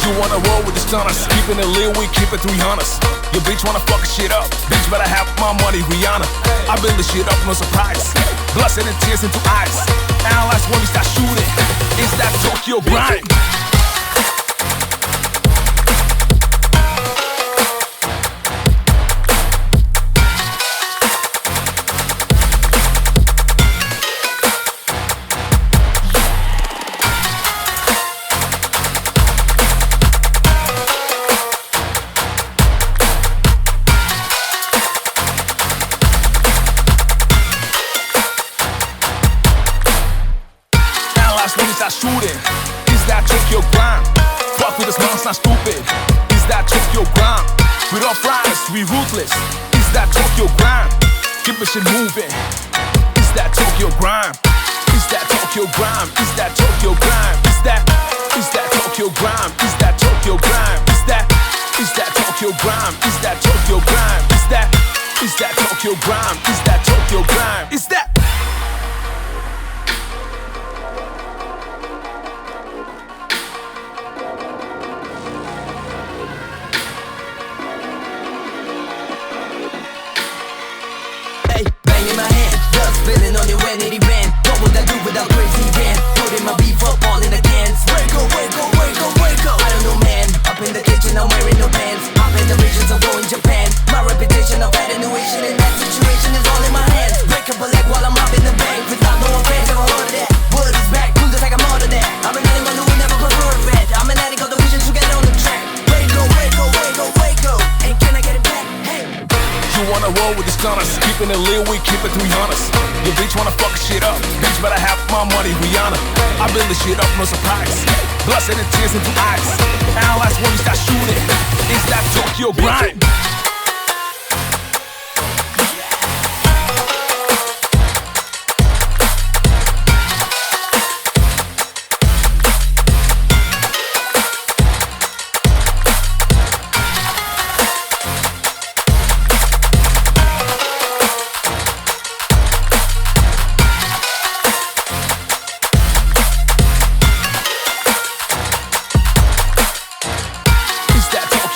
You wanna roll with the stunners, keeping it real, we keep it 300. Your bitch wanna fuck shit up, bitch better have my money, Rihanna. I build this shit up, no surprise. Blood and tears into eyes. Analyze when we start shooting. It's that Tokyo grind. When we start shooting, is that Tokyo grind? Fuck with us, man, it's not stupid. Is that Tokyo grind? We don't fries, we ruthless. Is that Tokyo grind? Keep the shit moving. Is that Tokyo grind? Is that Tokyo grind? Is that Tokyo grind? Is that Tokyo grind? Is that Tokyo grind? Is that Tokyo grind? Is that Tokyo grind? Is that Tokyo grind? Is that Tokyo grind? Is that in my hand, blood spilling on your vanity band. What would I do without crazy band? Putting my beef up all in the cans. Wake up, wake up, wake up, wake up. I don't know, man. Up in the kitchen, I'm wearing no pants. I'm in the regions, I'm going Japan. My reputation of attenuation in that situation is all in my hands. Break up a leg while I'm up in the bank. Without no offense, never heard of that. Word is back, who's the like I'm out of that? I'm an animal who would never prefer a vet. I'm an addict of the vision to get on the track. Wake up, wake up, wake up, wake up. And can I get it back? Hey. You wanna roll with the stunners, keeping it real, we keep it 300. Your bitch wanna fuck shit up, bitch better have my money, Rihanna. I build this shit up, no surprise. Blood and tears into eyes. Analyze when we start shooting. Is that Tokyo grind?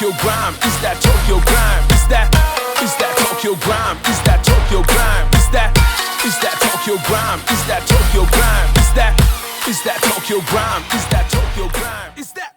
Tokyo grind? Is that Tokyo grind? Is that Tokyo grind? Is that Tokyo grind? Is that Tokyo grind? Is that Tokyo grind? Is that Tokyo grind? Is that Tokyo grind? Is that